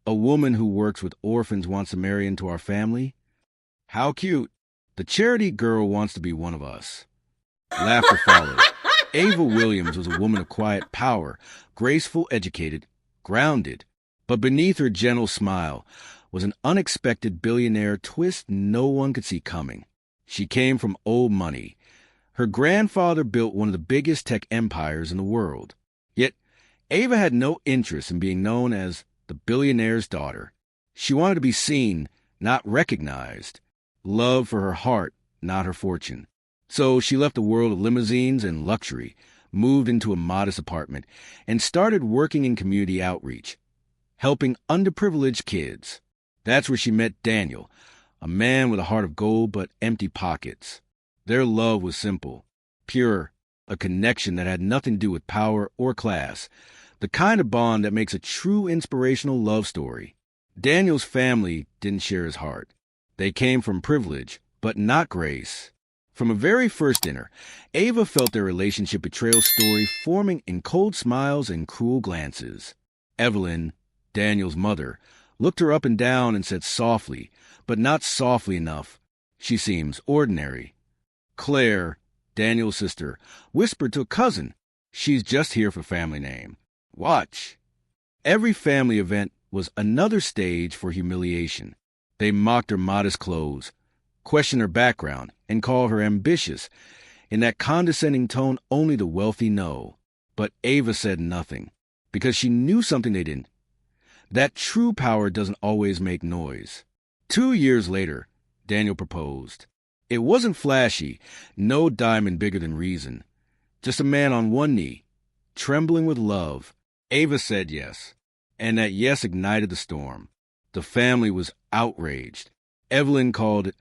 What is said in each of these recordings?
A woman who works with orphans wants to marry into our family? How cute. The charity girl wants to be one of us. Laughter followed. Ava Williams was a woman of quiet power, graceful, educated, grounded. But beneath her gentle smile was an unexpected billionaire twist no one could see coming. She came from old money. Her grandfather built one of the biggest tech empires in the world. Yet, Ava had no interest in being known as the billionaire's daughter. She wanted to be seen, not recognized. Love for her heart, not her fortune. So she left the world of limousines and luxury, moved into a modest apartment, and started working in community outreach, helping underprivileged kids. That's where she met Daniel, a man with a heart of gold but empty pockets. Their love was simple, pure, a connection that had nothing to do with power or class, the kind of bond that makes a true inspirational love story. Daniel's family didn't share his heart. They came from privilege, but not grace. From a very first dinner, Ava felt their relationship betrayal story forming in cold smiles and cruel glances. Evelyn, Daniel's mother, looked her up and down and said softly, but not softly enough, "She seems ordinary." Claire, Daniel's sister, whispered to a cousin, "She's just here for family name. Watch." Every family event was another stage for humiliation. They mocked her modest clothes, questioned her background, and called her ambitious, in that condescending tone only the wealthy know. But Ava said nothing, because she knew something they didn't. That true power doesn't always make noise. 2 years later, Daniel proposed. It wasn't flashy, no diamond bigger than reason. Just a man on one knee, trembling with love. Ava said yes, and that yes ignited the storm. The family was outraged. Evelyn called it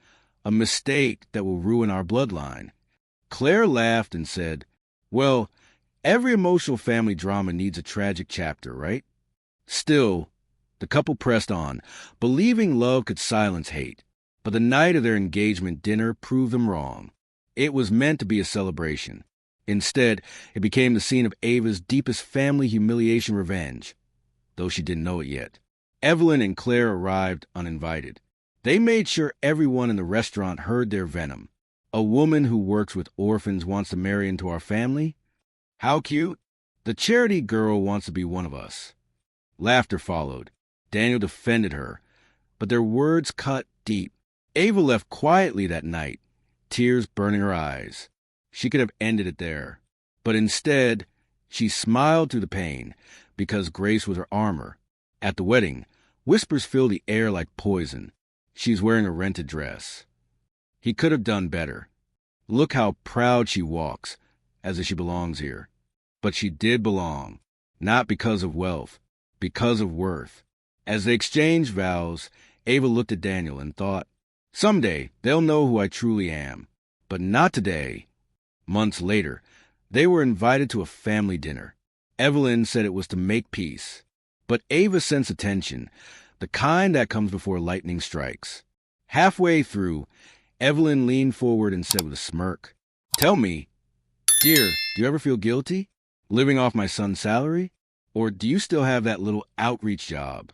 a mistake that will ruin our bloodline. Claire laughed and said, "Well, every emotional family drama needs a tragic chapter, right?" Still, the couple pressed on, believing love could silence hate. But the night of their engagement dinner proved them wrong. It was meant to be a celebration. Instead, it became the scene of Ava's deepest family humiliation revenge, though she didn't know it yet. Evelyn and Claire arrived uninvited. They made sure everyone in the restaurant heard their venom. A woman who works with orphans wants to marry into our family? How cute. The charity girl wants to be one of us. Laughter followed. Daniel defended her, but their words cut deep. Ava left quietly that night, tears burning her eyes. She could have ended it there. But instead, she smiled through the pain, because grace was her armor. At the wedding, whispers filled the air like poison. She's wearing a rented dress. He could have done better. Look how proud she walks, as if she belongs here. But she did belong, not because of wealth, because of worth. As they exchanged vows, Ava looked at Daniel and thought, "Someday they'll know who I truly am, but not today." Months later, they were invited to a family dinner. Evelyn said it was to make peace, but Ava sensed a tension, the kind that comes before lightning strikes. Halfway through, Evelyn leaned forward and said with a smirk, "Tell me, dear, do you ever feel guilty, living off my son's salary? Or do you still have that little outreach job?"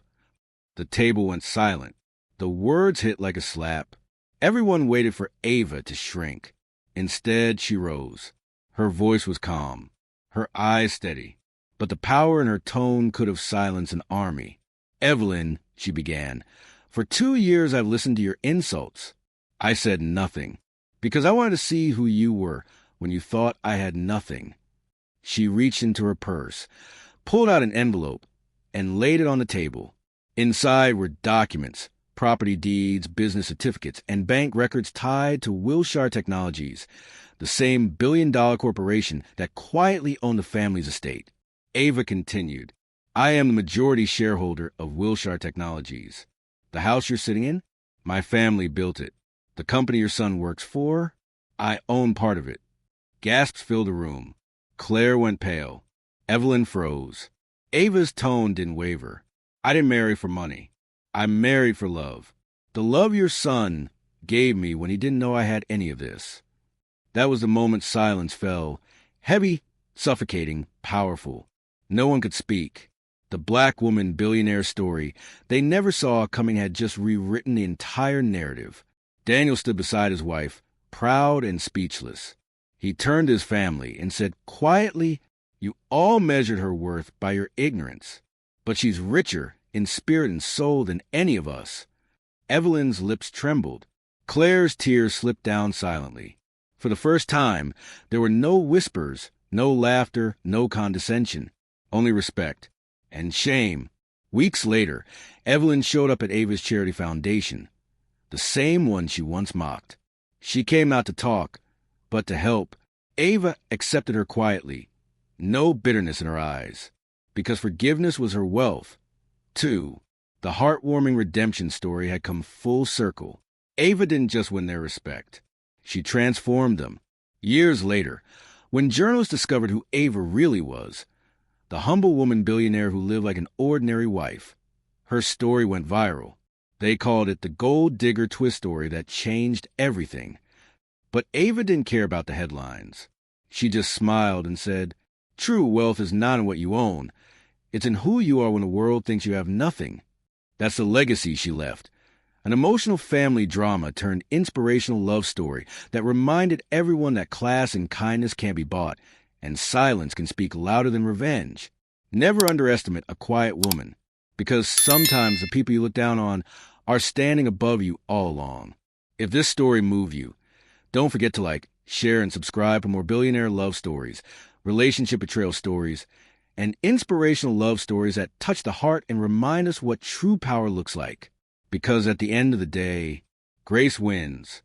The table went silent. The words hit like a slap. Everyone waited for Ava to shrink. Instead, she rose. Her voice was calm, her eyes steady, but the power in her tone could have silenced an army. "Evelyn," she began, "for 2 years I've listened to your insults. I said nothing, because I wanted to see who you were when you thought I had nothing." She reached into her purse, pulled out an envelope, and laid it on the table. Inside were documents, property deeds, business certificates, and bank records tied to Wilshire Technologies, the same billion-dollar corporation that quietly owned the family's estate. Ava continued, "I am the majority shareholder of Wilshire Technologies. The house you're sitting in, my family built it. The company your son works for, I own part of it." Gasps filled the room. Claire went pale. Evelyn froze. Ava's tone didn't waver. "I didn't marry for money. I married for love. The love your son gave me when he didn't know I had any of this." That was the moment silence fell, heavy, suffocating, powerful. No one could speak. The black woman billionaire story they never saw coming had just rewritten the entire narrative. Daniel stood beside his wife, proud and speechless. He turned to his family and said quietly, "You all measured her worth by your ignorance, but she's richer in spirit and soul than any of us." Evelyn's lips trembled. Claire's tears slipped down silently. For the first time, there were no whispers, no laughter, no condescension, only respect and shame. Weeks later, Evelyn showed up at Ava's charity foundation, the same one she once mocked. She came not to talk, but to help. Ava accepted her quietly, no bitterness in her eyes, because forgiveness was her wealth. 2. The heartwarming redemption story had come full circle. Ava didn't just win their respect. She transformed them. Years later, when journalists discovered who Ava really was, the humble woman billionaire who lived like an ordinary wife, her story went viral. They called it the gold digger twist story that changed everything. But Ava didn't care about the headlines. She just smiled and said, "True wealth is not in what you own. It's in who you are when the world thinks you have nothing." That's the legacy she left. An emotional family drama turned inspirational love story that reminded everyone that class and kindness can't be bought, and silence can speak louder than revenge. Never underestimate a quiet woman, because sometimes the people you look down on are standing above you all along. If this story moved you, don't forget to share, and subscribe for more billionaire love stories, relationship betrayal stories, and inspirational love stories that touch the heart and remind us what true power looks like. Because at the end of the day, grace wins.